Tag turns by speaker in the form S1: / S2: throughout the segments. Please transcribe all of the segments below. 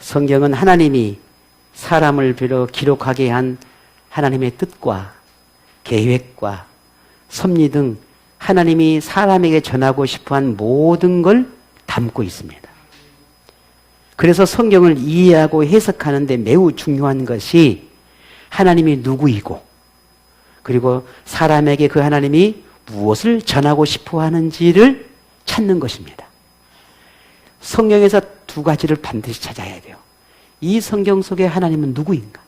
S1: 성경은 하나님이 사람을 빌어 기록하게 한 하나님의 뜻과 계획과 섭리 등 하나님이 사람에게 전하고 싶어한 모든 걸 담고 있습니다. 그래서 성경을 이해하고 해석하는 데 매우 중요한 것이 하나님이 누구이고 그리고 사람에게 그 하나님이 무엇을 전하고 싶어 하는지를 찾는 것입니다. 성경에서 두 가지를 반드시 찾아야 돼요. 이 성경 속에 하나님은 누구인가?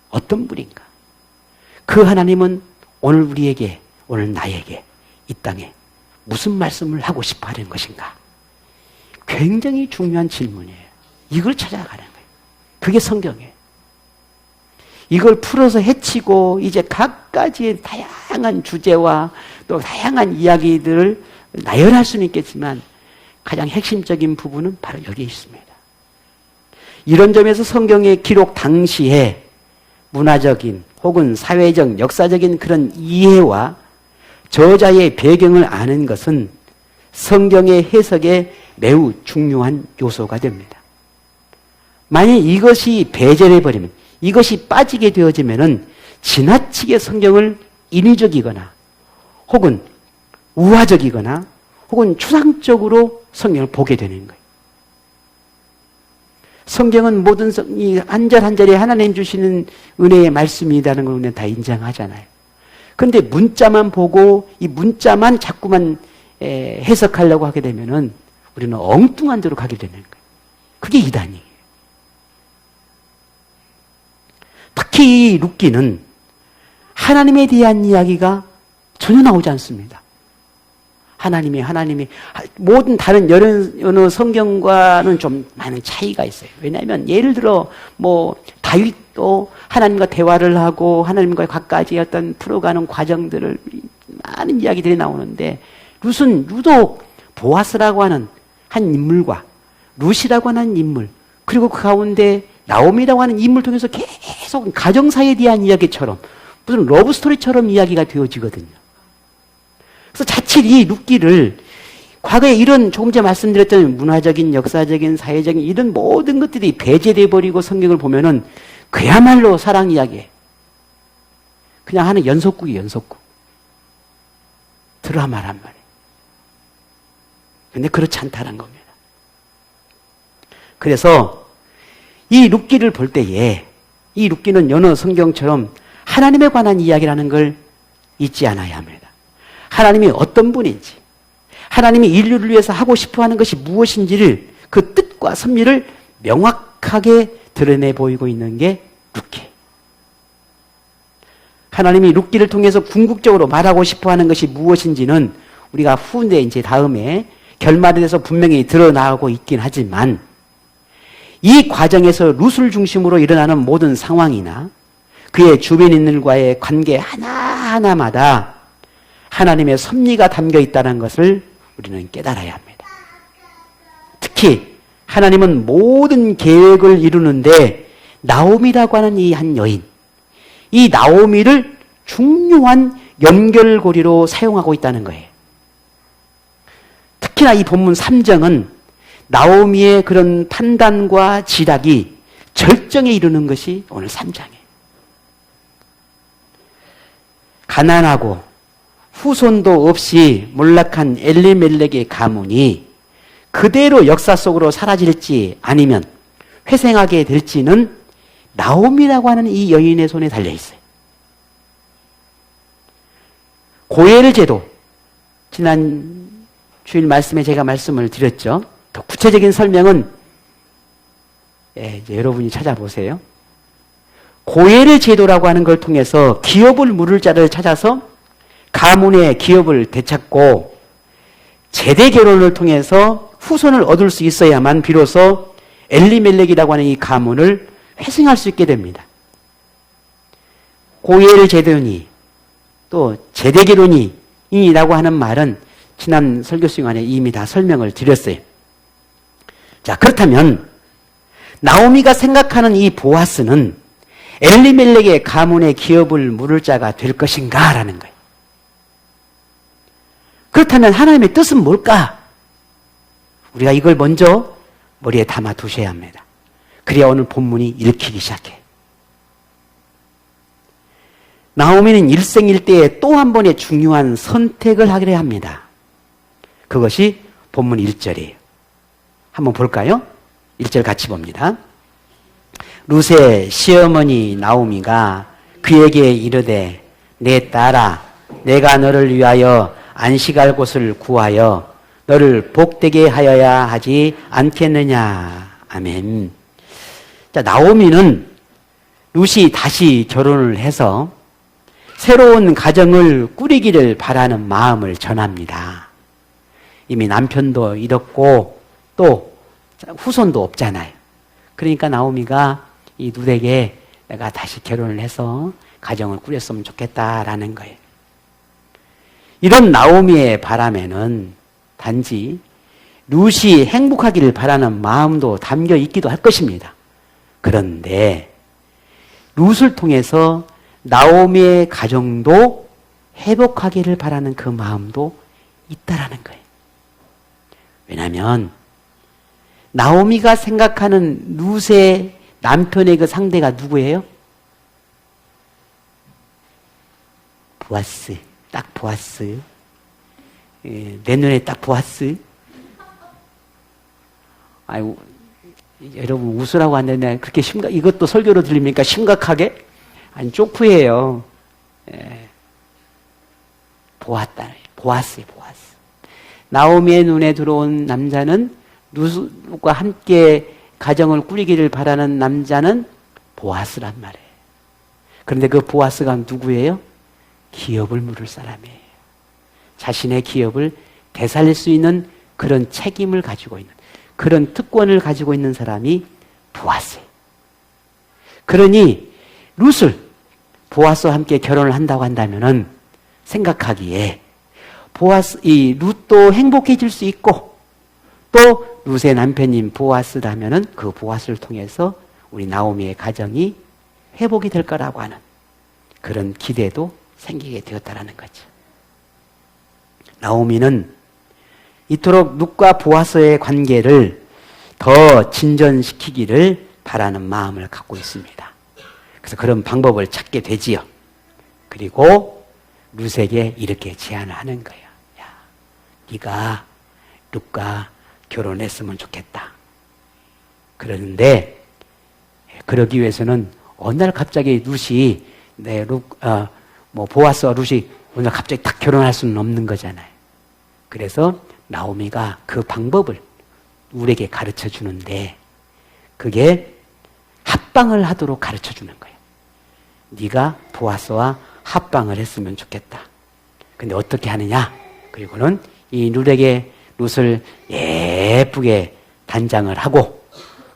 S1: 어떤 분인가? 그 하나님은 오늘 우리에게, 오늘 나에게 이 땅에 무슨 말씀을 하고 싶어 하는 것인가? 굉장히 중요한 질문이에요. 이걸 찾아가는 거예요. 그게 성경이에요. 이걸 풀어서 헤치고 이제 각가지의 다양한 주제와 또 다양한 이야기들을 나열할 수는 있겠지만 가장 핵심적인 부분은 바로 여기에 있습니다. 이런 점에서 성경의 기록 당시에 문화적인 혹은 사회적, 역사적인 그런 이해와 저자의 배경을 아는 것은 성경의 해석에 매우 중요한 요소가 됩니다. 만약 이것이 배제해버리면, 이것이 빠지게 되어지면 지나치게 성경을 인위적이거나 혹은 우화적이거나 혹은 추상적으로 성경을 보게 되는 거예요. 성경은 모든 이 한 절 한 절에 하나님 주시는 은혜의 말씀이라는 걸 우리는 다 인정하잖아요. 그런데 문자만 보고 이 문자만 자꾸만 해석하려고 하게 되면은 우리는 엉뚱한 데로 가게 되는 거예요. 그게 이단이에요. 특히 이 룻기는 하나님에 대한 이야기가 전혀 나오지 않습니다. 하나님이 모든 다른 여러 성경과는 좀 많은 차이가 있어요. 왜냐하면 예를 들어 다윗도 하나님과 대화를 하고 하나님과의 각가지 어떤 풀어가는 과정들을 많은 이야기들이 나오는데 룻은 유독 보아스라고 하는 한 인물과 룻이라고 하는 인물 그리고 그 가운데 나오미라고 하는 인물 통해서 계속 가정사에 대한 이야기처럼 무슨 러브스토리처럼 이야기가 되어지거든요. 그래서 자칫 이 룻기를 과거에 이런 조금 전에 말씀드렸던 문화적인, 역사적인, 사회적인 이런 모든 것들이 배제돼 버리고 성경을 보면은 그야말로 사랑 이야기. 그냥 하는 연속극이 연속극. 드라마란 말이에요. 근데 그렇지 않다는 겁니다. 그래서 이 룻기를 볼 때에 이 룻기는 여느 성경처럼 하나님에 관한 이야기라는 걸 잊지 않아야 합니다. 하나님이 어떤 분인지, 하나님이 인류를 위해서 하고 싶어하는 것이 무엇인지를 그 뜻과 섭리를 명확하게 드러내 보이고 있는 게 룻기. 하나님이 룻기를 통해서 궁극적으로 말하고 싶어하는 것이 무엇인지는 우리가 후에 이제 다음에 결말에 대해서 분명히 드러나고 있긴 하지만 이 과정에서 룻을 중심으로 일어나는 모든 상황이나 그의 주변인들과의 관계 하나하나마다 하나님의 섭리가 담겨 있다는 것을 우리는 깨달아야 합니다. 특히 하나님은 모든 계획을 이루는데 나오미라고 하는 이 한 여인, 이 나오미를 중요한 연결고리로 사용하고 있다는 거예요. 특히나 이 본문 3장은 나오미의 그런 판단과 지략이 절정에 이르는 것이 오늘 3장이에요. 가난하고 후손도 없이 몰락한 엘리멜렉의 가문이 그대로 역사 속으로 사라질지 아니면 회생하게 될지는 나오미라고 하는 이 여인의 손에 달려 있어요. 고엘 제도, 지난 주일 말씀에 제가 말씀을 드렸죠. 더 구체적인 설명은 이제 여러분이 찾아보세요. 고엘 제도라고 하는 걸 통해서 기업을 물을 자를 찾아서 가문의 기업을 되찾고 제대 결혼을 통해서 후손을 얻을 수 있어야만 비로소 엘리멜렉이라고 하는 이 가문을 회생할 수 있게 됩니다. 고엘 제도니 또 제대 결혼이라고 하는 말은 지난 설교 시간에 이미 다 설명을 드렸어요. 자, 그렇다면 나오미가 생각하는 이 보아스는 엘리멜렉의 가문의 기업을 물을 자가 될 것인가 라는 거예요. 그렇다면 하나님의 뜻은 뭘까? 우리가 이걸 먼저 머리에 담아 두셔야 합니다. 그래야 오늘 본문이 읽히기 시작해. 나오미는 일생일대에 또 한 번의 중요한 선택을 하게 합니다. 그것이 본문 1절이에요. 한번 볼까요? 1절 같이 봅니다. 룻의 시어머니 나오미가 그에게 이르되 내 딸아 내가 너를 위하여 안식할 곳을 구하여 너를 복되게 하여야 하지 않겠느냐. 아멘. 자, 나오미는 룻이 다시 결혼을 해서 새로운 가정을 꾸리기를 바라는 마음을 전합니다. 이미 남편도 잃었고 또 후손도 없잖아요. 그러니까 나오미가 이 룻에게 내가 다시 결혼을 해서 가정을 꾸렸으면 좋겠다라는 거예요. 이런 나오미의 바람에는 단지 룻이 행복하기를 바라는 마음도 담겨 있기도 할 것입니다. 그런데 룻을 통해서 나오미의 가정도 회복하기를 바라는 그 마음도 있다라는 거예요. 왜냐하면 나오미가 생각하는 룻의 남편의 그 상대가 누구예요? 보아스. 딱 보아스. 내 눈에 딱 보아스. 아이고, 여러분 웃으라고 하는데 그렇게 이것도 설교로 들립니까? 심각하게? 아니, 쪼프예요. 보았다. 보아스예요, 보아스. 나오미의 눈에 들어온 남자는 룻과 함께 가정을 꾸리기를 바라는 남자는 보아스란 말이에요. 그런데 그 보아스가 누구예요? 기업을 물을 사람이에요. 자신의 기업을 되살릴 수 있는 그런 책임을 가지고 있는, 그런 특권을 가지고 있는 사람이 보아스예요. 그러니 룻을 보아스와 함께 결혼을 한다고 한다면은 생각하기에 이 룻도 행복해질 수 있고 또 룻의 남편인 보아스라면은 그 보아스를 통해서 우리 나오미의 가정이 회복이 될 거라고 하는 그런 기대도 생기게 되었다라는 거죠. 나오미는 이토록 룻과 보아스의 관계를 더 진전시키기를 바라는 마음을 갖고 있습니다. 그래서 그런 방법을 찾게 되지요. 그리고 룻에게 이렇게 제안을 하는 거예요. 야, 네가 룻과 결혼했으면 좋겠다. 그러는데 그러기 위해서는 어느 날 갑자기 룻이 보아스와 룻이 어느 날 갑자기 딱 결혼할 수는 없는 거잖아요. 그래서 나오미가 그 방법을 룻에게 가르쳐 주는데 그게 합방을 하도록 가르쳐 주는 거예요. 네가 보아스와 합방을 했으면 좋겠다. 근데 어떻게 하느냐? 그리고는 이 룻을 예쁘게 단장을 하고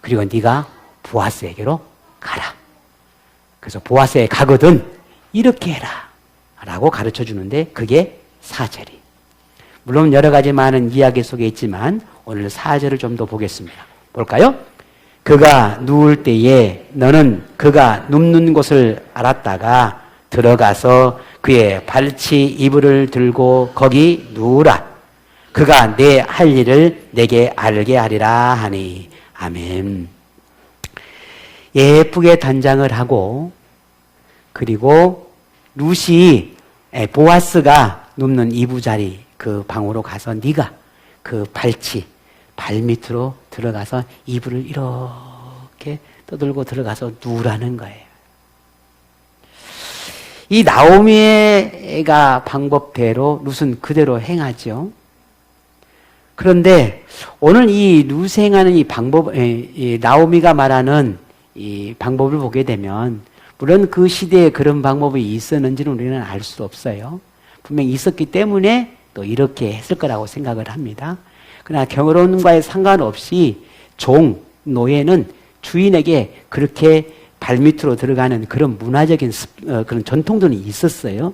S1: 그리고 네가 보아스에게로 가라. 그래서 보아스에 가거든 이렇게 해라 라고 가르쳐 주는데 그게 4절이. 물론 여러 가지 많은 이야기 속에 있지만 오늘 4절을 좀 더 보겠습니다. 볼까요? 그가 누울 때에 너는 그가 눕는 곳을 알았다가 들어가서 그의 발치 이불을 들고 거기 누우라. 그가 내 할 일을 내게 알게 하리라 하니. 아멘. 예쁘게 단장을 하고 그리고 룻이 보아스가 눕는 이부자리 그 방으로 가서 네가 그 발 밑으로 들어가서 이불을 이렇게 떠들고 들어가서 누우라는 거예요. 이 나오미가 방법대로 룻은 그대로 행하죠. 그런데 오늘 이 룻이 행하는 이 방법, 이 나오미가 말하는 이 방법을 보게 되면 물론 그 시대에 그런 방법이 있었는지는 우리는 알 수 없어요. 분명히 있었기 때문에 또 이렇게 했을 거라고 생각을 합니다. 그러나 결혼과의 상관없이 노예는 주인에게 그렇게 발밑으로 들어가는 그런 문화적인 그런 전통들이 있었어요.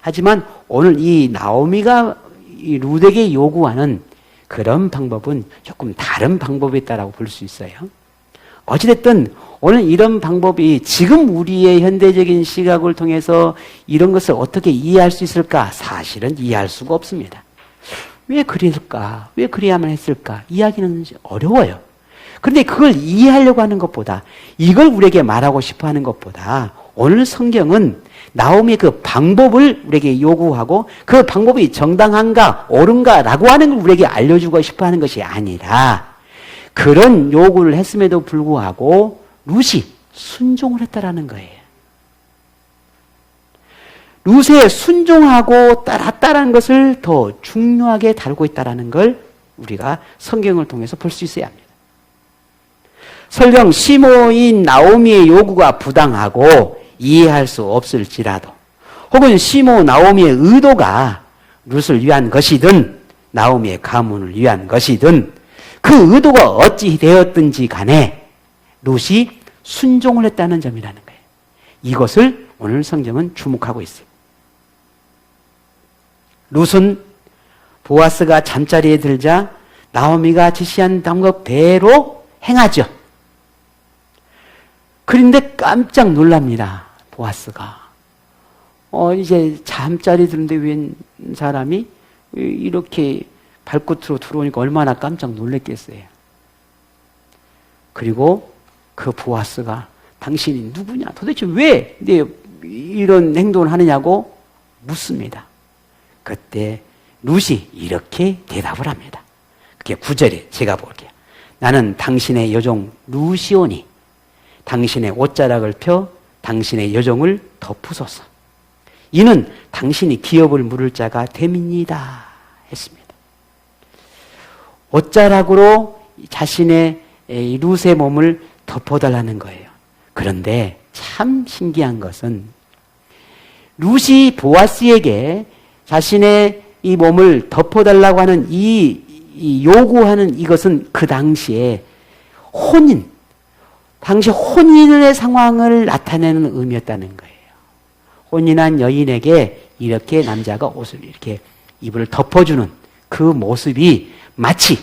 S1: 하지만 오늘 이 나오미가 이 룻에게 요구하는 그런 방법은 조금 다른 방법이 있다라고 볼 수 있어요. 어찌됐든 오늘 이런 방법이 지금 우리의 현대적인 시각을 통해서 이런 것을 어떻게 이해할 수 있을까? 사실은 이해할 수가 없습니다. 왜 그랬을까? 왜 그래야만 했을까? 이야기는 어려워요. 그런데 그걸 이해하려고 하는 것보다, 이걸 우리에게 말하고 싶어 하는 것보다, 오늘 성경은 나오미의 그 방법을 우리에게 요구하고 그 방법이 정당한가 옳은가라고 하는 걸 우리에게 알려주고 싶어 하는 것이 아니라, 그런 요구를 했음에도 불구하고 룻이 순종을 했다라는 거예요. 룻에 순종하고 따랐다는 것을 더 중요하게 다루고 있다는 걸 우리가 성경을 통해서 볼 수 있어야 합니다. 설령 시모인 나오미의 요구가 부당하고 이해할 수 없을지라도, 혹은 시모 나오미의 의도가 룻을 위한 것이든 나오미의 가문을 위한 것이든 그 의도가 어찌 되었든지 간에 룻이 순종을 했다는 점이라는 거예요. 이것을 오늘 성경은 주목하고 있어요. 룻은 보아스가 잠자리에 들자 나오미가 지시한 방법대로 행하죠. 그런데 깜짝 놀랍니다. 보아스가. 이제 잠자리 드는데 웬 사람이 이렇게 발끝으로 들어오니까 얼마나 깜짝 놀랐겠어요. 그리고 그 보아스가 당신이 누구냐? 도대체 왜 이런 행동을 하느냐고 묻습니다. 그때 룻이 이렇게 대답을 합니다. 그게 9절에 제가 볼게요. 나는 당신의 여종 룻이오니 당신의 옷자락을 펴 당신의 여종을 덮으소서. 이는 당신이 기업을 물을 자가 됨이니이다 했습니다. 옷자락으로 자신의 룻의 몸을 덮어달라는 거예요. 그런데 참 신기한 것은 룻이 보아스에게 자신의 이 몸을 덮어달라고 하는 이 요구하는 이것은 그 당시에 당시 혼인의 상황을 나타내는 의미였다는 거예요. 혼인한 여인에게 이렇게 남자가 옷을 이렇게 이불을 덮어주는 그 모습이 마치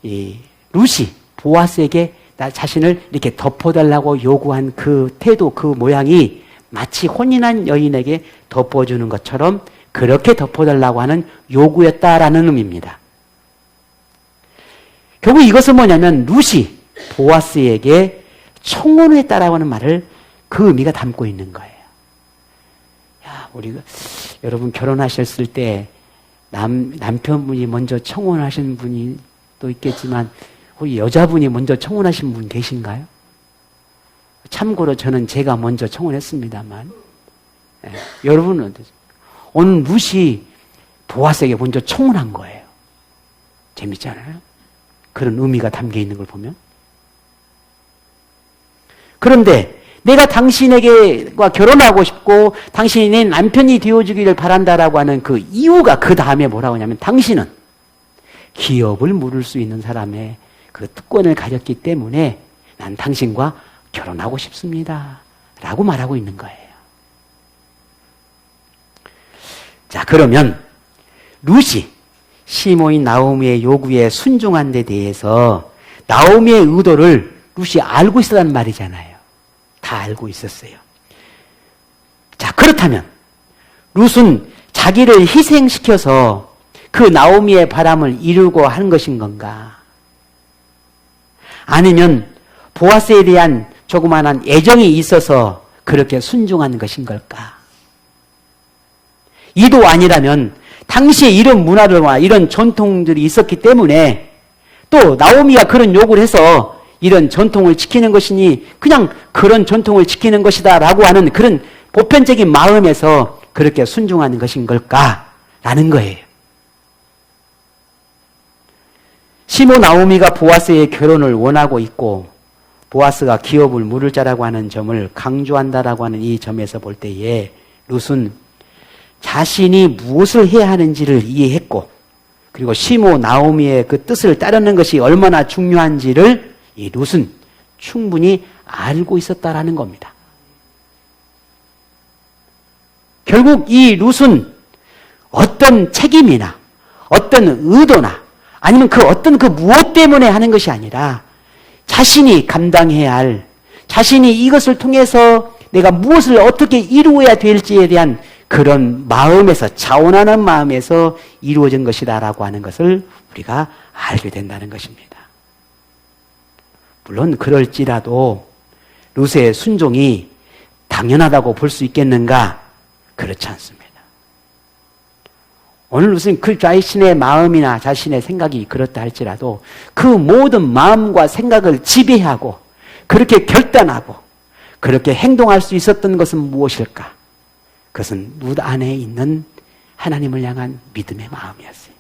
S1: 룻이 보아스에게 나 자신을 이렇게 덮어달라고 요구한 그 태도, 그 모양이 마치 혼인한 여인에게 덮어주는 것처럼 그렇게 덮어달라고 하는 요구였다라는 의미입니다. 결국 이것은 뭐냐면 룻이 보아스에게 청혼을 했다라고 하는 말을 그 의미가 담고 있는 거예요. 여러분 결혼하셨을 때 남편분이 먼저 청혼하신 분이 또 있겠지만 혹시 여자분이 먼저 청혼하신 분 계신가요? 참고로 저는 제가 먼저 청혼했습니다만, 여러분은 어떠세요? 오늘 룻이 보아스에게 먼저 청혼한 거예요. 재밌잖아요? 그런 의미가 담겨 있는 걸 보면. 그런데 내가 당신에게와 결혼하고 싶고 당신이 내 남편이 되어주기를 바란다라고 하는 그 이유가 그 다음에 뭐라고 하냐면 당신은 기업을 물을 수 있는 사람의 그 특권을 가졌기 때문에 난 당신과 결혼하고 싶습니다. 라고 말하고 있는 거예요. 자, 그러면 룻이 시모인 나오미의 요구에 순종한 데 대해서 나오미의 의도를 룻이 알고 있었다는 말이잖아요. 다 알고 있었어요. 자, 그렇다면 룻은 자기를 희생시켜서 그 나오미의 바람을 이루고 한 것인 건가? 아니면 보아스에 대한 조그마한 애정이 있어서 그렇게 순종한 것인 걸까? 이도 아니라면 당시에 이런 문화들과 이런 전통들이 있었기 때문에 또 나오미가 그런 요구를 해서 이런 전통을 지키는 것이니 그냥 그런 전통을 지키는 것이다 라고 하는 그런 보편적인 마음에서 그렇게 순종하는 것인 걸까? 라는 거예요. 시모 나오미가 보아스의 결혼을 원하고 있고 보아스가 기업을 물을 자라고 하는 점을 강조한다라고 하는 이 점에서 볼 때에 룻은 자신이 무엇을 해야 하는지를 이해했고 그리고 시모 나오미의 그 뜻을 따르는 것이 얼마나 중요한지를 이 룻은 충분히 알고 있었다라는 겁니다. 결국 이 룻은 어떤 책임이나 어떤 의도나 아니면 그 어떤 그 무엇 때문에 하는 것이 아니라 자신이 감당해야 할, 자신이 이것을 통해서 내가 무엇을 어떻게 이루어야 될지에 대한 그런 마음에서, 자원하는 마음에서 이루어진 것이다라고 하는 것을 우리가 알게 된다는 것입니다. 물론 그럴지라도 룻의 순종이 당연하다고 볼 수 있겠는가? 그렇지 않습니다. 오늘 룻은 그 자신의 마음이나 자신의 생각이 그렇다 할지라도 그 모든 마음과 생각을 지배하고 그렇게 결단하고 그렇게 행동할 수 있었던 것은 무엇일까? 그것은 룻 안에 있는 하나님을 향한 믿음의 마음이었어요.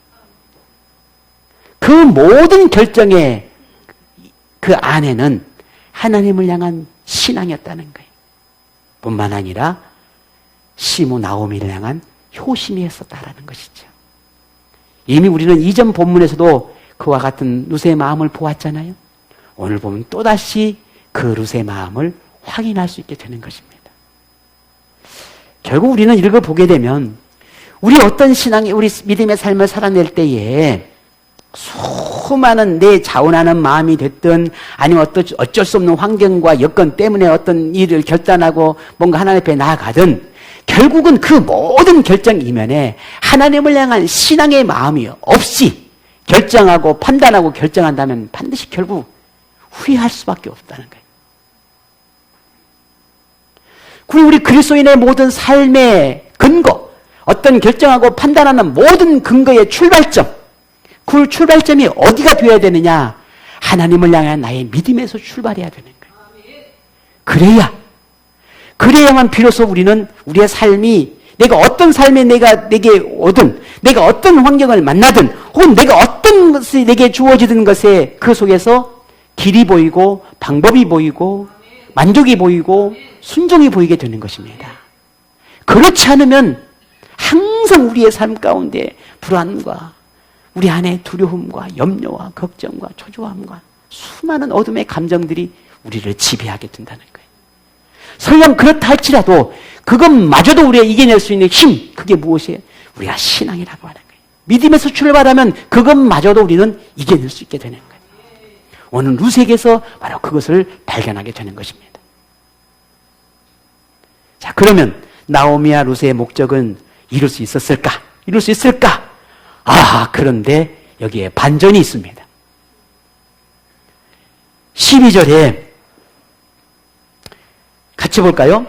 S1: 그 모든 결정의 그 안에는 하나님을 향한 신앙이었다는 거예요. 뿐만 아니라 시므 나오미를 향한 효심이 있었다라는 것이죠. 이미 우리는 이전 본문에서도 그와 같은 룻의 마음을 보았잖아요. 오늘 보면 또다시 그 룻의 마음을 확인할 수 있게 되는 것입니다. 결국 우리는 읽어보게 되면 우리 어떤 신앙이 우리 믿음의 삶을 살아낼 때에 수많은 내 자원하는 마음이 됐든 아니면 어쩔 수 없는 환경과 여건 때문에 어떤 일을 결단하고 뭔가 하나님 앞에 나아가든 결국은 그 모든 결정 이면에 하나님을 향한 신앙의 마음이 없이 결정하고 판단하고 결정한다면 반드시 결국 후회할 수밖에 없다는 거예요. 그리고 우리 그리스도인의 모든 삶의 근거, 어떤 결정하고 판단하는 모든 근거의 출발점, 그 출발점이 어디가 되어야 되느냐? 하나님을 향한 나의 믿음에서 출발해야 되는 거예요. 그래야만 비로소 우리는 우리의 삶이 내가 어떤 삶에 내게 오든 내가 어떤 환경을 만나든 혹은 내가 어떤 것이 내게 주어지든 것에 그 속에서 길이 보이고 방법이 보이고 만족이 보이고 순종이 보이게 되는 것입니다. 그렇지 않으면 항상 우리의 삶 가운데 불안과 우리 안에 두려움과 염려와 걱정과 초조함과 수많은 어둠의 감정들이 우리를 지배하게 된다는 거예요. 설령 그렇다 할지라도 그것마저도 우리가 이겨낼 수 있는 힘, 그게 무엇이에요? 우리가 신앙이라고 하는 거예요. 믿음에서 출발하면 그것마저도 우리는 이겨낼 수 있게 되는 거예요. 오늘 룻에게서 바로 그것을 발견하게 되는 것입니다. 자, 그러면 나오미와 룻의 목적은 이룰 수 있었을까? 이룰 수 있을까? 그런데 여기에 반전이 있습니다. 12절에 같이 볼까요?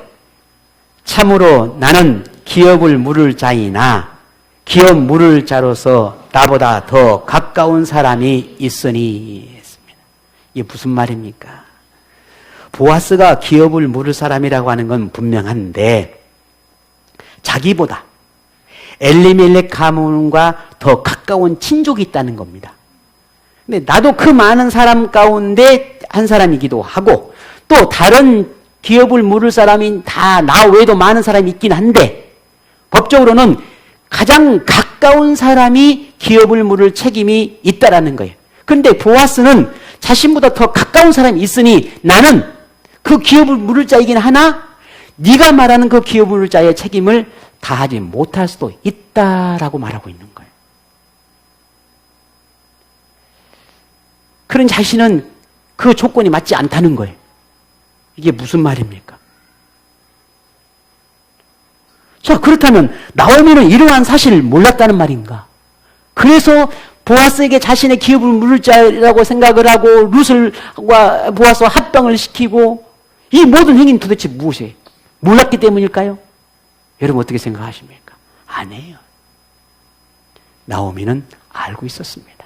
S1: 참으로 나는 기업을 물을 자이나 기업 물을 자로서 나보다 더 가까운 사람이 있으니 했습니다. 이게 무슨 말입니까? 보아스가 기업을 물을 사람이라고 하는 건 분명한데 자기보다 엘리멜렉 가문과 더 가까운 친족이 있다는 겁니다. 근데 나도 그 많은 사람 가운데 한 사람이기도 하고 또 다른 기업을 물을 사람이 다 나 외에도 많은 사람이 있긴 한데 법적으로는 가장 가까운 사람이 기업을 물을 책임이 있다라는 거예요. 그런데 보아스는 자신보다 더 가까운 사람이 있으니 나는 그 기업을 물을 자이긴 하나 네가 말하는 그 기업을 물을 자의 책임을 다하지 못할 수도 있다라고 말하고 있는 거예요. 그런 자신은 그 조건이 맞지 않다는 거예요. 이게 무슨 말입니까? 자, 그렇다면 나오미는 이러한 사실을 몰랐다는 말인가? 그래서 보아스에게 자신의 기업을 물을 자라고 생각을 하고 룻과 보아스와 합병을 시키고 이 모든 행위는 도대체 무엇이에요? 몰랐기 때문일까요? 여러분 어떻게 생각하십니까? 아니에요. 나오미는 알고 있었습니다.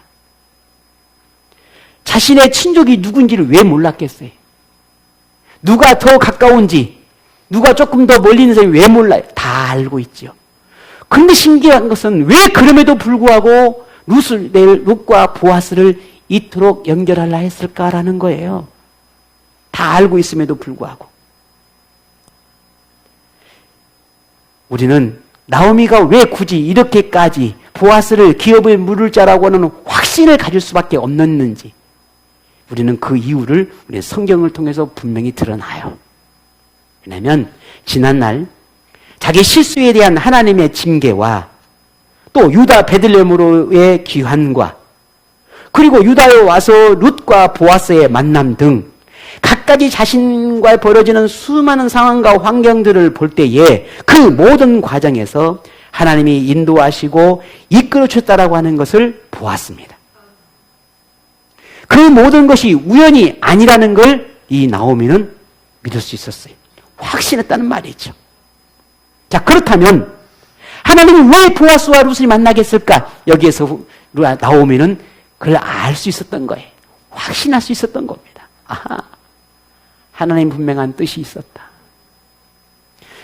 S1: 자신의 친족이 누군지를 왜 몰랐겠어요? 누가 더 가까운지, 누가 조금 더 멀리 있는 사람이 왜 몰라요? 다 알고 있죠. 그런데 신기한 것은 왜 그럼에도 불구하고 룻과 보아스를 이토록 연결하려 했을까라는 거예요. 다 알고 있음에도 불구하고. 우리는 나오미가 왜 굳이 이렇게까지 보아스를 기업을 물을 자라고 하는 확신을 가질 수밖에 없는지 우리는 그 이유를 우리 성경을 통해서 분명히 드러나요. 왜냐하면 지난날 자기 실수에 대한 하나님의 징계와 또 유다 베들레헴으로의 귀환과 그리고 유다에 와서 룻과 보아스의 만남 등 각가지 자신과 벌어지는 수많은 상황과 환경들을 볼 때에 그 모든 과정에서 하나님이 인도하시고 이끌어 주셨다라고 하는 것을 보았습니다. 그 모든 것이 우연이 아니라는 걸 이 나오미는 믿을 수 있었어요. 확신했다는 말이죠. 자, 그렇다면 하나님이 왜 보아스와 룻을 만나겠을까? 여기에서 나오미는 그걸 알 수 있었던 거예요. 확신할 수 있었던 겁니다. 아하, 하나님 분명한 뜻이 있었다.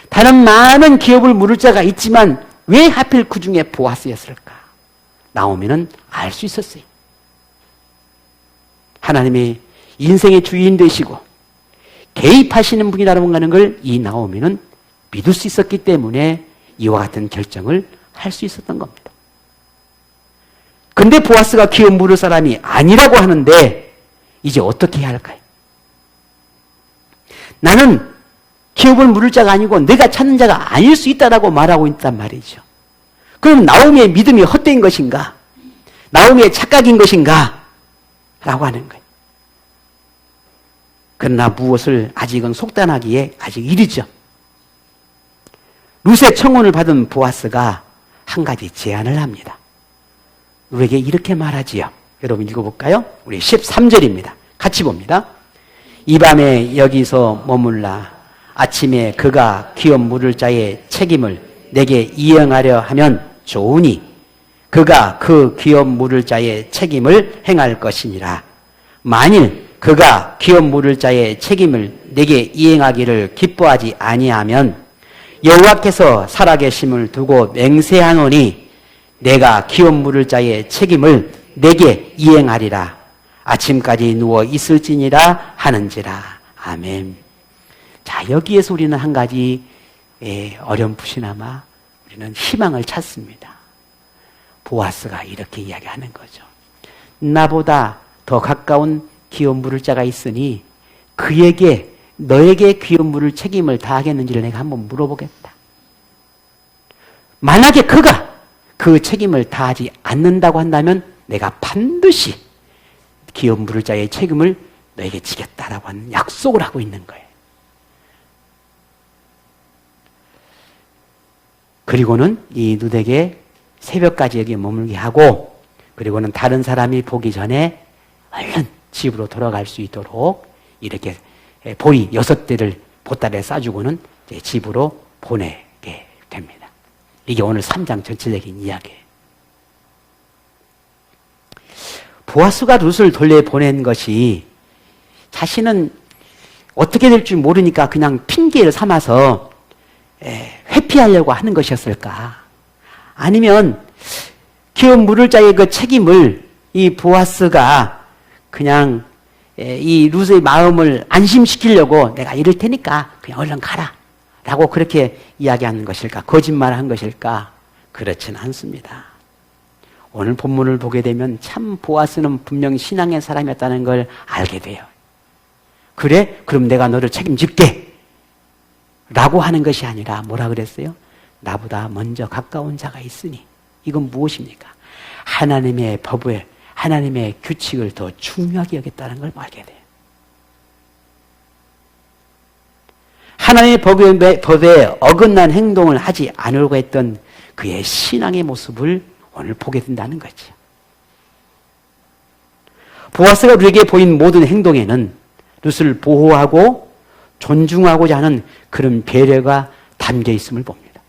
S1: 다른 많은 기업을 물을 자가 있지만 왜 하필 그 중에 보아스였을까? 나오미는 알 수 있었어요. 하나님이 인생의 주인 되시고 개입하시는 분이라는 걸 이 나오미는 믿을 수 있었기 때문에 이와 같은 결정을 할 수 있었던 겁니다. 근데 보아스가 기업 물을 사람이 아니라고 하는데 이제 어떻게 해야 할까요? 나는 기업을 물을 자가 아니고 내가 찾는 자가 아닐 수 있다라고 말하고 있단 말이죠. 그럼 나오미의 믿음이 헛된 것인가? 나오미의 착각인 것인가? 라고 하는 거예요. 그러나 무엇을 아직은 속단하기에 아직 이르죠. 룻의 청혼을 받은 보아스가 한 가지 제안을 합니다. 룻에게 이렇게 말하지요. 여러분 읽어볼까요? 우리 13절입니다. 같이 봅니다. 이 밤에 여기서 머물라. 아침에 그가 기업 물을 자의 책임을 내게 이행하려 하면 좋으니 그가 그 기업 물을 자의 책임을 행할 것이니라. 만일 그가 기업 물을 자의 책임을 내게 이행하기를 기뻐하지 아니하면 여호와께서 살아계심을 두고 맹세하노니 내가 기업 물을 자의 책임을 내게 이행하리라. 아침까지 누워 있을지니라 하는지라. 아멘. 자, 여기에서 우리는 한 가지 어렴풋이나마 우리는 희망을 찾습니다. 보아스가 이렇게 이야기하는 거죠. 나보다 더 가까운 기업 물을 자가 있으니 그에게 너에게 기업 물을 책임을 다하겠는지를 내가 한번 물어보겠다. 만약에 그가 그 책임을 다하지 않는다고 한다면 내가 반드시 기업 물을 자의 책임을 너에게 지겠다라고 하는 약속을 하고 있는 거예요. 그리고는 이 룻에게 새벽까지 여기 머물게 하고 그리고는 다른 사람이 보기 전에 얼른 집으로 돌아갈 수 있도록 이렇게 보리 6대를 보따리에 싸주고는 이제 집으로 보내게 됩니다. 이게 오늘 3장 전체적인 이야기예요. 보아스가 룻을 돌려보낸 것이 자신은 어떻게 될지 모르니까 그냥 핑계를 삼아서 회피하려고 하는 것이었을까? 아니면 기업 물을 자의 그 책임을 이 보아스가 그냥 이 룻의 마음을 안심시키려고 내가 이럴 테니까 그냥 얼른 가라 라고 그렇게 이야기하는 것일까? 거짓말한 것일까? 그렇지는 않습니다. 오늘 본문을 보게 되면 참 보아스는 분명 신앙의 사람이었다는 걸 알게 돼요. 그래? 그럼 내가 너를 책임질게 라고 하는 것이 아니라 뭐라 그랬어요? 나보다 먼저 가까운 자가 있으니 이건 무엇입니까? 하나님의 법을 하나님의 규칙을 더 중요하게 여겼다는 걸 알게 돼요. 하나님의 법에 어긋난 행동을 하지 않으려고 했던 그의 신앙의 모습을 오늘 보게 된다는 거죠. 보아스가 룻에게 보인 모든 행동에는 룻을 보호하고 존중하고자 하는 그런 배려가 담겨 있음을 봅니다.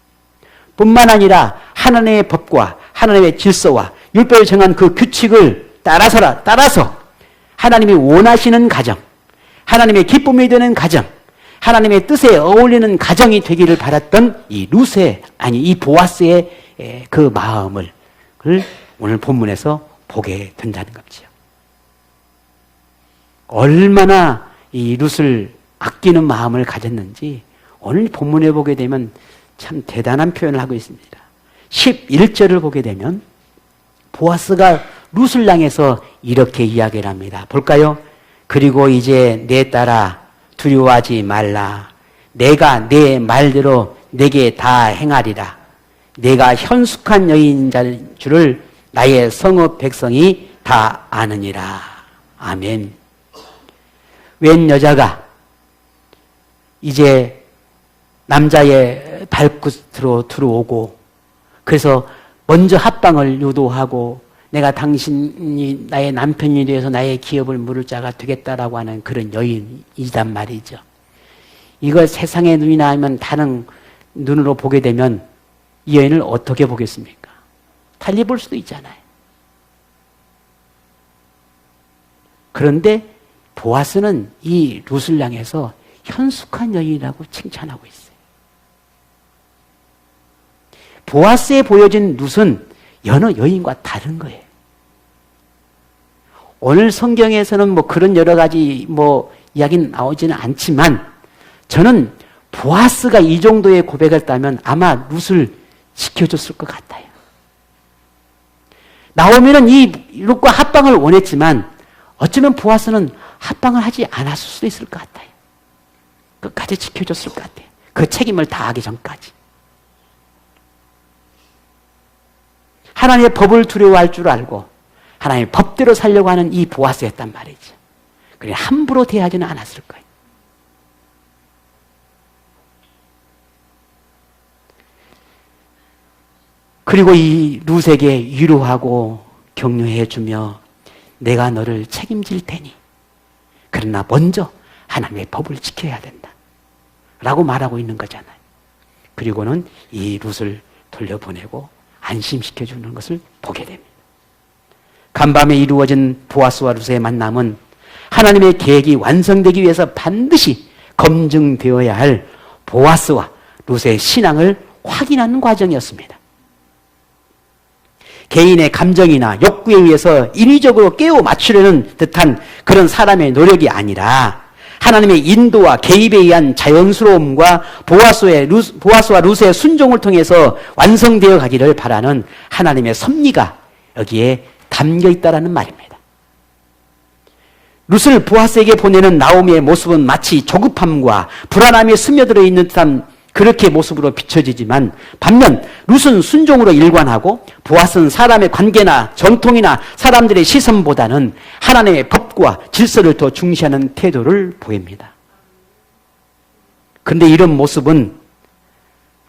S1: 뿐만 아니라 하나님의 법과 하나님의 질서와 율법을 정한 그 규칙을 따라서 하나님이 원하시는 가정, 하나님의 기쁨이 되는 가정, 하나님의 뜻에 어울리는 가정이 되기를 바랐던 이 보아스의 그 마음을 오늘 본문에서 보게 된다는 거죠. 얼마나 이 룻을 아끼는 마음을 가졌는지 오늘 본문에 보게 되면 참 대단한 표현을 하고 있습니다. 11절을 보게 되면 보아스가 룻을 향해서 이렇게 이야기를 합니다. 볼까요? 그리고 이제 내 딸아 두려워하지 말라. 내가 내 말대로 내게 다 행하리라. 내가 현숙한 여인인 줄을 나의 성읍 백성이 다 아느니라. 아멘. 웬 여자가 이제 남자의 발끝으로 들어오고 그래서 먼저 합방을 유도하고 내가 당신이 나의 남편이 되어서 나의 기업을 물을 자가 되겠다라고 하는 그런 여인이단 말이죠. 이걸 세상의 눈이나 아니면 다른 눈으로 보게 되면 이 여인을 어떻게 보겠습니까? 달리 볼 수도 있잖아요. 그런데 보아스는 이 룻을 향해서 현숙한 여인이라고 칭찬하고 있어요. 보아스에 보여진 룻은 여느 여인과 다른 거예요. 오늘 성경에서는 뭐 그런 여러 가지 뭐 이야기는 나오지는 않지만 저는 보아스가 이 정도의 고백을 했다면 아마 룻을 지켜줬을 것 같아요. 나오미는 이 룻과 합방을 원했지만 어쩌면 보아스는 합방을 하지 않았을 수도 있을 것 같아요. 끝까지 지켜줬을 것 같아요. 그 책임을 다하기 전까지. 하나님의 법을 두려워할 줄 알고 하나님의 법대로 살려고 하는 이 보아스였단 말이죠. 그래 함부로 대하지는 않았을 거예요. 그리고 이 룻에게 위로하고 격려해 주며 내가 너를 책임질 테니 그러나 먼저 하나님의 법을 지켜야 된다 라고 말하고 있는 거잖아요. 그리고는 이 룻을 돌려보내고 안심시켜주는 것을 보게 됩니다. 간밤에 이루어진 보아스와 룻의 만남은 하나님의 계획이 완성되기 위해서 반드시 검증되어야 할 보아스와 룻의 신앙을 확인하는 과정이었습니다. 개인의 감정이나 욕구에 의해서 인위적으로 깨워 맞추려는 듯한 그런 사람의 노력이 아니라 하나님의 인도와 개입에 의한 자연스러움과 보아스와 룻의 순종을 통해서 완성되어 가기를 바라는 하나님의 섭리가 여기에 담겨 있다라는 말입니다. 룻을 보아스에게 보내는 나오미의 모습은 마치 조급함과 불안함에 스며들어 있는 듯한 그렇게 모습으로 비춰지지만 반면 룻은 순종으로 일관하고 보아스는 사람의 관계나 전통이나 사람들의 시선보다는 하나님의 법과 질서를 더 중시하는 태도를 보입니다. 그런데 이런 모습은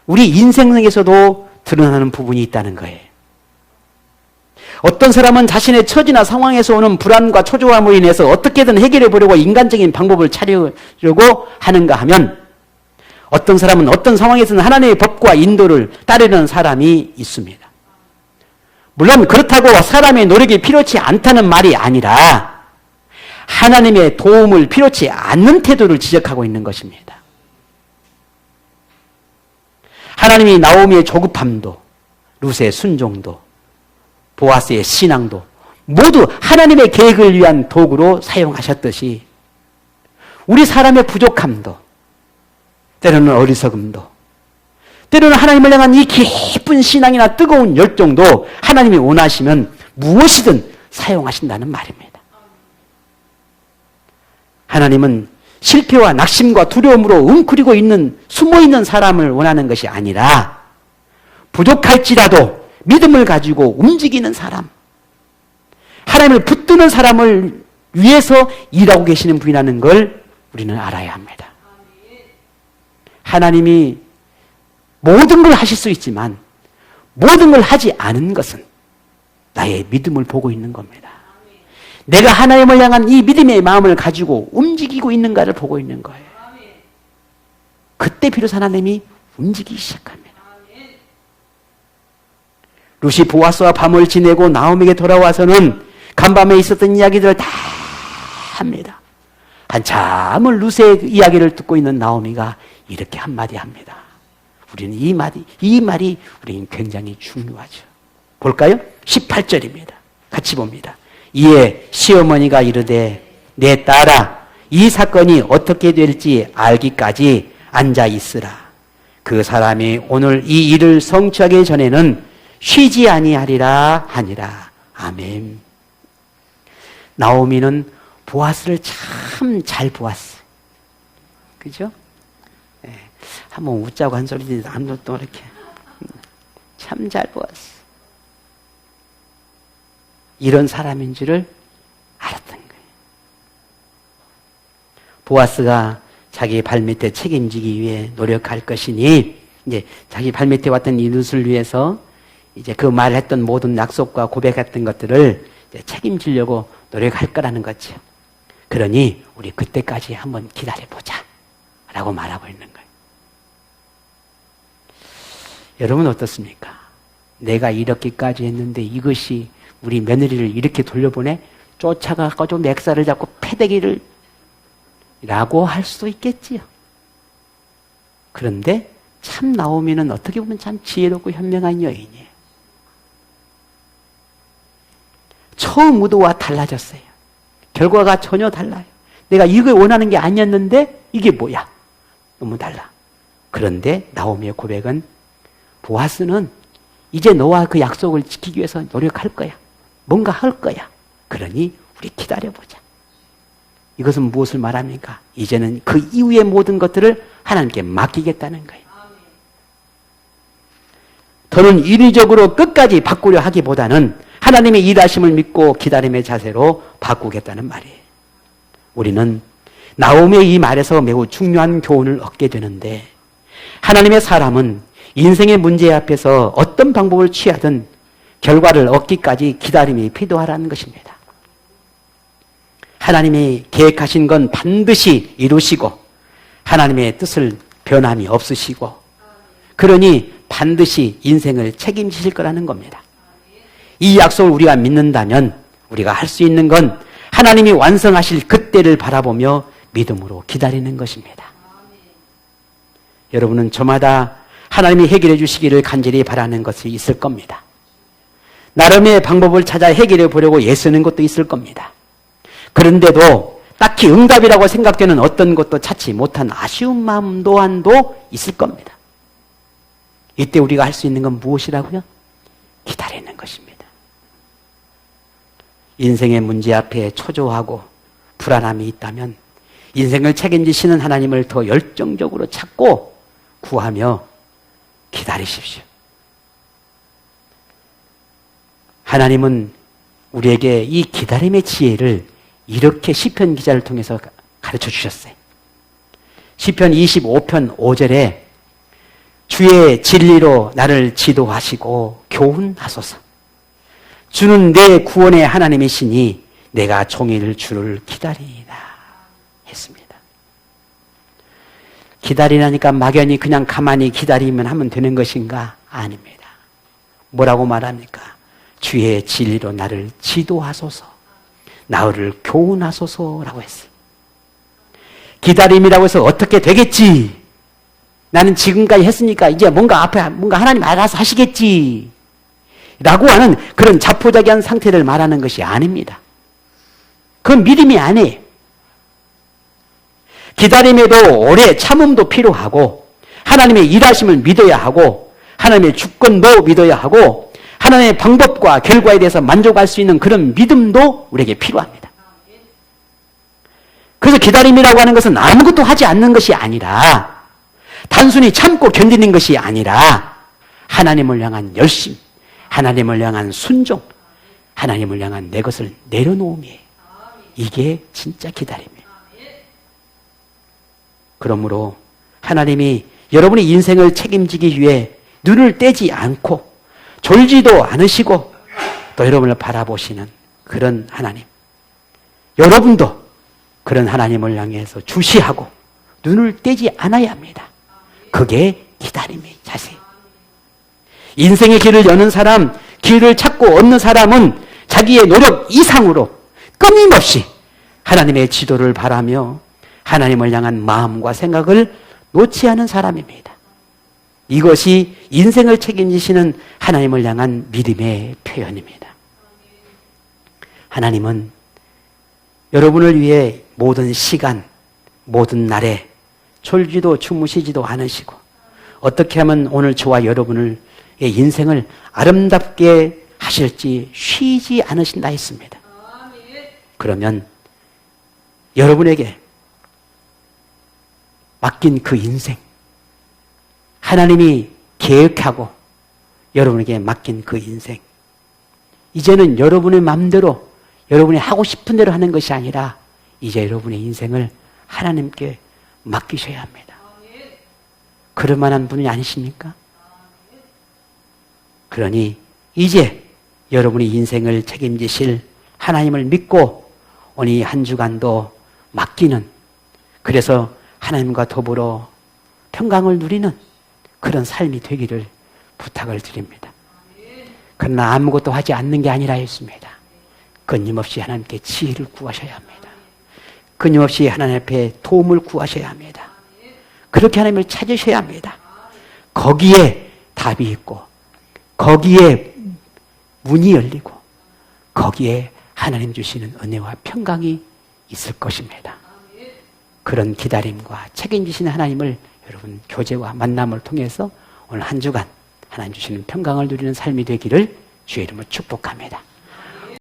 S1: 우리 인생에서도 드러나는 부분이 있다는 거예요. 어떤 사람은 자신의 처지나 상황에서 오는 불안과 초조함으로 인해서 어떻게든 해결해 보려고 인간적인 방법을 찾으려고 하는가 하면 어떤 사람은 어떤 상황에서는 하나님의 법과 인도를 따르는 사람이 있습니다. 물론 그렇다고 사람의 노력이 필요치 않다는 말이 아니라 하나님의 도움을 필요치 않는 태도를 지적하고 있는 것입니다. 하나님이 나오미의 조급함도 룻의 순종도 보아스의 신앙도 모두 하나님의 계획을 위한 도구로 사용하셨듯이 우리 사람의 부족함도 때로는 어리석음도 때로는 하나님을 향한 이 깊은 신앙이나 뜨거운 열정도 하나님이 원하시면 무엇이든 사용하신다는 말입니다. 하나님은 실패와 낙심과 두려움으로 웅크리고 있는 숨어있는 사람을 원하는 것이 아니라 부족할지라도 믿음을 가지고 움직이는 사람, 하나님을 붙드는 사람을 위해서 일하고 계시는 분이라는 걸 우리는 알아야 합니다. 하나님이 모든 걸 하실 수 있지만 모든 걸 하지 않은 것은 나의 믿음을 보고 있는 겁니다. 내가 하나님을 향한 이 믿음의 마음을 가지고 움직이고 있는가를 보고 있는 거예요. 그때 비로소 하나님이 움직이기 시작합니다. 룻이 보아스와 밤을 지내고 나오미에게 돌아와서는 간밤에 있었던 이야기들을 다 합니다. 한참을 룻의 이야기를 듣고 있는 나오미가 이렇게 한마디 합니다. 우리는 이 말이 우리는 굉장히 중요하죠. 볼까요? 18절입니다. 같이 봅니다. 이에 시어머니가 이르되 내 딸아 이 사건이 어떻게 될지 알기까지 앉아 있으라. 그 사람이 오늘 이 일을 성취하기 전에는 쉬지 아니하리라 하니라. 아멘. 나오미는 보아스를 참 잘 보았어. 그죠? 네. 한번 웃자고 한 소리지 안 또 이렇게 참 잘 보았어. 이런 사람인 줄을 알았던 거예요. 보아스가 자기 발밑에 책임지기 위해 노력할 것이니 이제 자기 발밑에 왔던 이 룻을 위해서 이제 그 말했던 모든 약속과 고백했던 것들을 이제 책임지려고 노력할 거라는 거죠. 그러니 우리 그때까지 한번 기다려보자 라고 말하고 있는 거예요. 여러분 어떻습니까? 내가 이렇게까지 했는데 이것이 우리 며느리를 이렇게 돌려보내? 쫓아가가지고 맥살을 잡고 패대기를 라고 할 수도 있겠지요. 그런데 참 나오미는 어떻게 보면 참 지혜롭고 현명한 여인이에요. 처음 의도와 달라졌어요. 결과가 전혀 달라요. 내가 이걸 원하는 게 아니었는데 이게 뭐야? 너무 달라. 그런데 나오미의 고백은 보아스는 이제 너와 그 약속을 지키기 위해서 노력할 거야. 뭔가 할 거야. 그러니 우리 기다려보자. 이것은 무엇을 말합니까? 이제는 그 이후의 모든 것들을 하나님께 맡기겠다는 거예요. 더는 인위적으로 끝까지 바꾸려 하기보다는 하나님의 일하심을 믿고 기다림의 자세로 바꾸겠다는 말이에요. 우리는 나오미의 이 말에서 매우 중요한 교훈을 얻게 되는데, 하나님의 사람은 인생의 문제 앞에서 어떤 방법을 취하든 결과를 얻기까지 기다림이 필요하다는 것입니다. 하나님이 계획하신 건 반드시 이루시고 하나님의 뜻을 변함이 없으시고, 그러니 반드시 인생을 책임지실 거라는 겁니다. 이 약속을 우리가 믿는다면 우리가 할 수 있는 건 하나님이 완성하실 그때를 바라보며 믿음으로 기다리는 것입니다. 여러분은 저마다 하나님이 해결해 주시기를 간절히 바라는 것이 있을 겁니다. 나름의 방법을 찾아 해결해 보려고 애쓰는 것도 있을 겁니다. 그런데도 딱히 응답이라고 생각되는 어떤 것도 찾지 못한 아쉬운 마음 또한도 있을 겁니다. 이때 우리가 할 수 있는 건 무엇이라고요? 기다리는 것입니다. 인생의 문제 앞에 초조하고 불안함이 있다면 인생을 책임지시는 하나님을 더 열정적으로 찾고 구하며 기다리십시오. 하나님은 우리에게 이 기다림의 지혜를 이렇게 시편 기자를 통해서 가르쳐 주셨어요. 시편 25편 5절에 주의 진리로 나를 지도하시고 교훈하소서. 주는 내 구원의 하나님이시니 내가 종일 주를 기다리이다 했습니다. 기다리라니까 막연히 그냥 가만히 기다리면 하면 되는 것인가? 아닙니다. 뭐라고 말합니까? 주의 진리로 나를 지도하소서, 나를 교훈하소서라고 했어요. 기다림이라고 해서 어떻게 되겠지? 나는 지금까지 했으니까 이제 뭔가 앞에 뭔가 하나님 알아서 하시겠지 라고 하는 그런 자포자기한 상태를 말하는 것이 아닙니다. 그건 믿음이 아니에요. 기다림에도 오래 참음도 필요하고 하나님의 일하심을 믿어야 하고 하나님의 주권도 믿어야 하고 하나님의 방법과 결과에 대해서 만족할 수 있는 그런 믿음도 우리에게 필요합니다. 그래서 기다림이라고 하는 것은 아무것도 하지 않는 것이 아니라, 단순히 참고 견디는 것이 아니라 하나님을 향한 열심, 하나님을 향한 순종, 하나님을 향한 내 것을 내려놓음이에요. 이게 진짜 기다림이에요. 그러므로 하나님이 여러분의 인생을 책임지기 위해 눈을 떼지 않고 졸지도 않으시고 또 여러분을 바라보시는 그런 하나님, 여러분도 그런 하나님을 향해서 주시하고 눈을 떼지 않아야 합니다. 그게 기다림의 자세. 인생의 길을 여는 사람, 길을 찾고 얻는 사람은 자기의 노력 이상으로 끊임없이 하나님의 지도를 바라며 하나님을 향한 마음과 생각을 놓지 않은 사람입니다. 이것이 인생을 책임지시는 하나님을 향한 믿음의 표현입니다. 하나님은 여러분을 위해 모든 시간, 모든 날에 졸지도 주무시지도 않으시고 어떻게 하면 오늘 저와 여러분의 인생을 아름답게 하실지 쉬지 않으신다 했습니다. 그러면 여러분에게 맡긴 그 인생, 하나님이 계획하고 여러분에게 맡긴 그 인생, 이제는 여러분의 마음대로 여러분이 하고 싶은 대로 하는 것이 아니라 이제 여러분의 인생을 하나님께 맡기셔야 합니다. 그럴 만한 분이 아니십니까? 그러니 이제 여러분의 인생을 책임지실 하나님을 믿고 오늘 이 한 주간도 맡기는, 그래서 하나님과 더불어 평강을 누리는 그런 삶이 되기를 부탁을 드립니다. 그러나 아무것도 하지 않는 게 아니라 했습니다. 끊임없이 하나님께 지혜를 구하셔야 합니다. 끊임없이 하나님 앞에 도움을 구하셔야 합니다. 그렇게 하나님을 찾으셔야 합니다. 거기에 답이 있고, 거기에 문이 열리고, 거기에 하나님 주시는 은혜와 평강이 있을 것입니다. 그런 기다림과 책임지시는 하나님을 여러분 교제와 만남을 통해서 오늘 한 주간 하나님 주시는 평강을 누리는 삶이 되기를 주의 이름으로 축복합니다.